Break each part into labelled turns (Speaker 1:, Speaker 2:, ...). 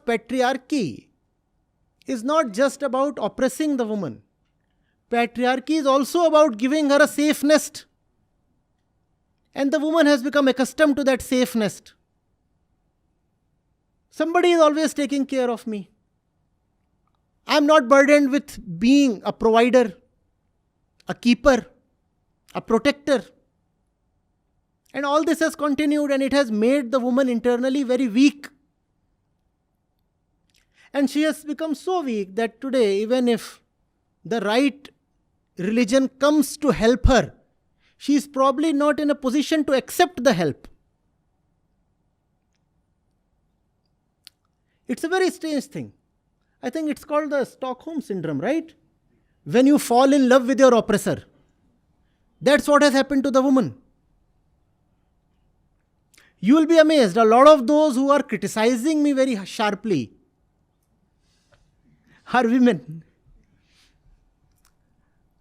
Speaker 1: patriarchy is not just about oppressing the woman. Patriarchy is also about giving her a safe nest. And the woman has become accustomed to that safe nest. Somebody is always taking care of me. I'm not burdened with being a provider, a keeper, a protector. And all this has continued, and it has made the woman internally very weak. And she has become so weak that today, even if the right religion comes to help her, she is probably not in a position to accept the help. It's a very strange thing. I think it's called the Stockholm syndrome, right? When you fall in love with your oppressor. That's what has happened to the woman. You will be amazed. A lot of those who are criticizing me very sharply are women.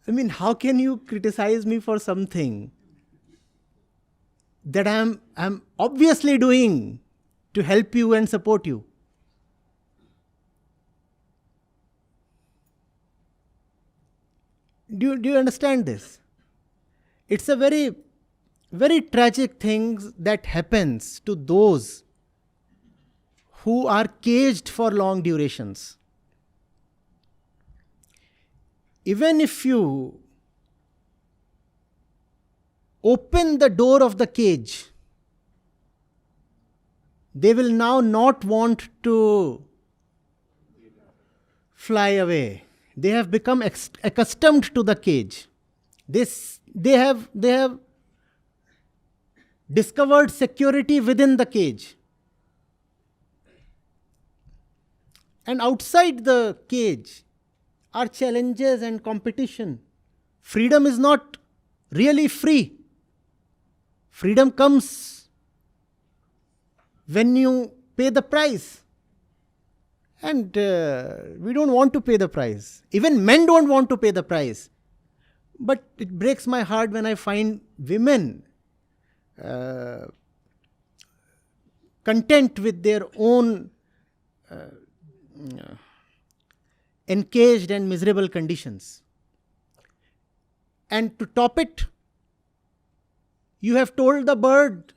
Speaker 1: I mean, how can you criticize me for something that I'm obviously doing to help you and support you? Do you understand this? It's a very, very tragic thing that happens to those who are caged for long durations. Even if you open the door of the cage, they will now not want to fly away. They have become accustomed to the cage. They have discovered security within the cage. And outside the cage are challenges and competition. Freedom is not really free. Freedom comes when you pay the price. And we don't want to pay the price. Even men don't want to pay the price. But it breaks my heart when I find women content with their own encaged and miserable conditions. And to top it, you have told the bird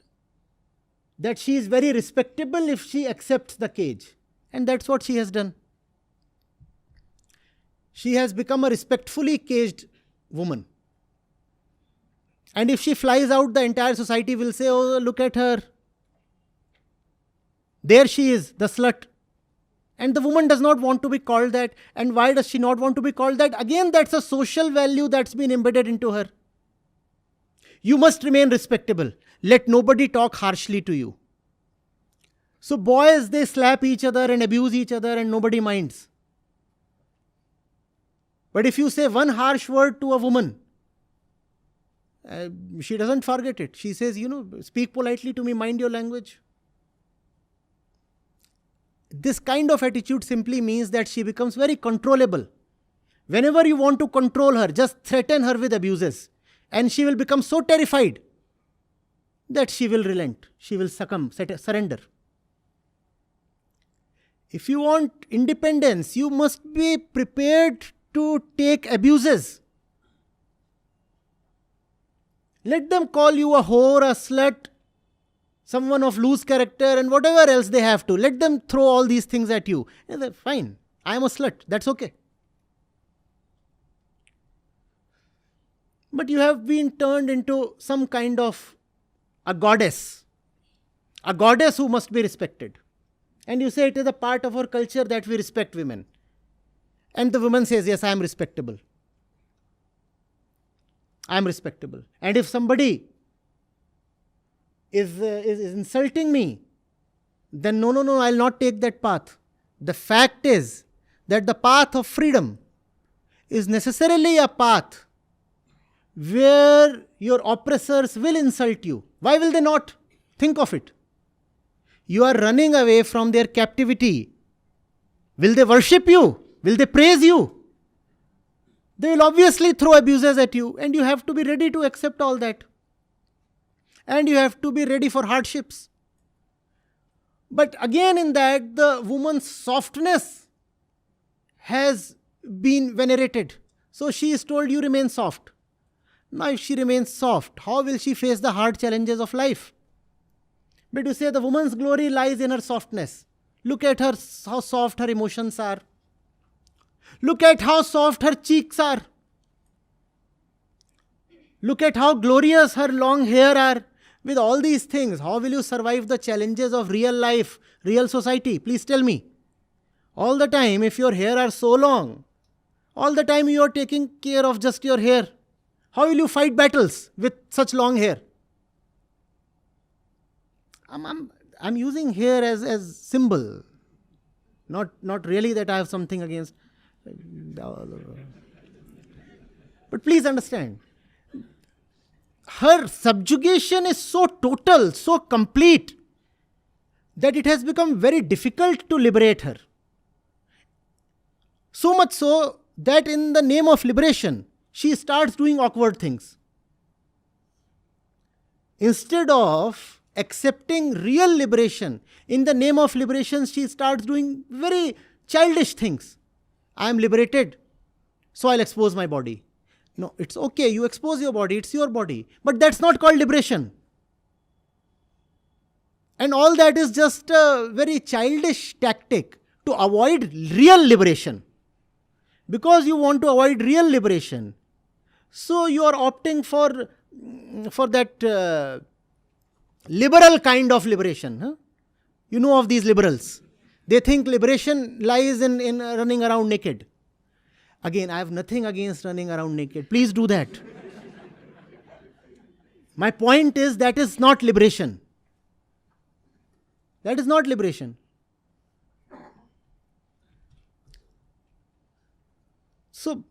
Speaker 1: that she is very respectable if she accepts the cage. And that's what she has done. She has become a respectfully caged woman. And if she flies out, the entire society will say, oh, look at her. There she is, the slut. And the woman does not want to be called that. And why does she not want to be called that? Again, that's a social value that's been embedded into her. You must remain respectable. Let nobody talk harshly to you. So boys, they slap each other and abuse each other and nobody minds. But if you say one harsh word to a woman, she doesn't forget it. She says, speak politely to me, mind your language. This kind of attitude simply means that she becomes very controllable. Whenever you want to control her, just threaten her with abuses. And she will become so terrified that she will relent. She will succumb, surrender. If you want independence, you must be prepared to take abuses. Let them call you a whore, a slut, someone of loose character and whatever else they have to. Let them throw all these things at you. Fine, I am a slut, that's okay. But you have been turned into some kind of a goddess who must be respected. And you say it is a part of our culture that we respect women. And the woman says, yes, I am respectable. I am respectable. And if somebody is insulting me, then no, I will not take that path. The fact is that the path of freedom is necessarily a path where your oppressors will insult you. Why will they not? Think of it. You are running away from their captivity. Will they worship you? Will they praise you? They will obviously throw abuses at you, and you have to be ready to accept all that. And you have to be ready for hardships. But again, in that, the woman's softness has been venerated. So she is told, you remain soft. Now, if she remains soft, how will she face the hard challenges of life? But you say the woman's glory lies in her softness. Look at her, how soft her emotions are. Look at how soft her cheeks are. Look at how glorious her long hair are. With all these things, how will you survive the challenges of real life, real society? Please tell me. All the time, if your hair are so long, all the time you are taking care of just your hair, how will you fight battles with such long hair? I'm using hair as symbol. Not really that I have something against. But please understand, her subjugation is so total, so complete, that it has become very difficult to liberate her. So much so that in the name of liberation, she starts doing awkward things. Instead of accepting real liberation, in the name of liberation, she starts doing very childish things. I am liberated, so I'll expose my body. No, it's okay, you expose your body, it's your body. But that's not called liberation. And all that is just a very childish tactic to avoid real liberation. Because you want to avoid real liberation, so you are opting for that liberal kind of liberation. Huh? You know of these liberals. They think liberation lies in running around naked. Again, I have nothing against running around naked. Please do that. My point is that is not liberation. That is not liberation. So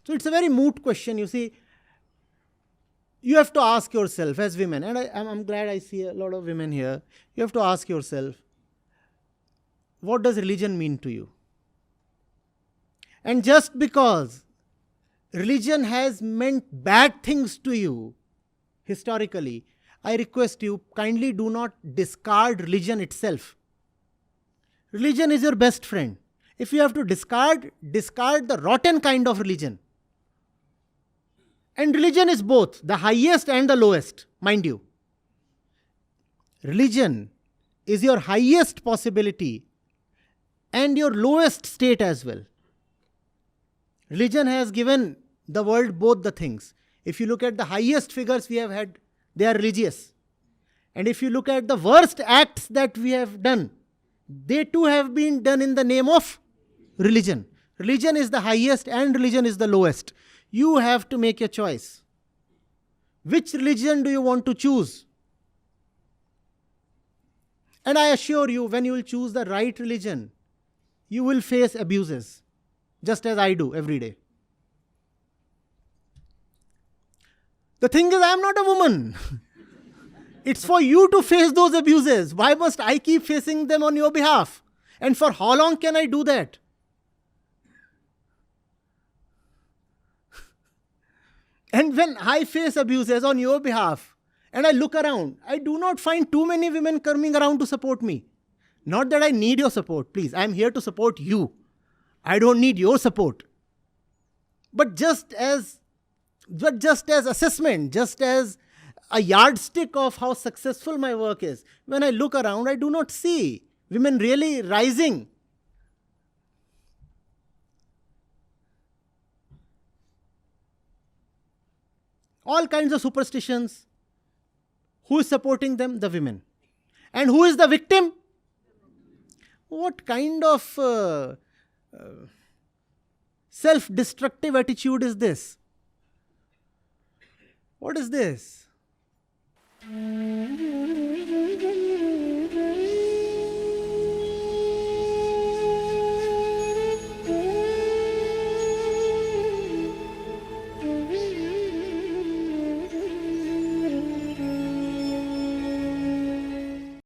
Speaker 1: it's a very moot question, you see. You have to ask yourself as women, and I'm glad I see a lot of women here. You have to ask yourself, what does religion mean to you? And just because religion has meant bad things to you historically, I request you, kindly do not discard religion itself. Religion is your best friend. If you have to discard the rotten kind of religion. And religion is both the highest and the lowest, mind you. Religion is your highest possibility and your lowest state as well. Religion has given the world both the things. If you look at the highest figures we have had, they are religious. And if you look at the worst acts that we have done, they too have been done in the name of religion. Religion is the highest and religion is the lowest. You have to make a choice. Which religion do you want to choose? And I assure you, when you will choose the right religion, you will face abuses, just as I do every day. The thing is, I am not a woman. It's for you to face those abuses. Why must I keep facing them on your behalf? And for how long can I do that? And when I face abuses on your behalf, and I look around, I do not find too many women coming around to support me. Not that I need your support, please. I am here to support you. I don't need your support. But just as assessment, just as a yardstick of how successful my work is, when I look around, I do not see women really rising. All kinds of superstitions. Who is supporting them? The women. And who is the victim? What kind of self-destructive attitude is this? What is this?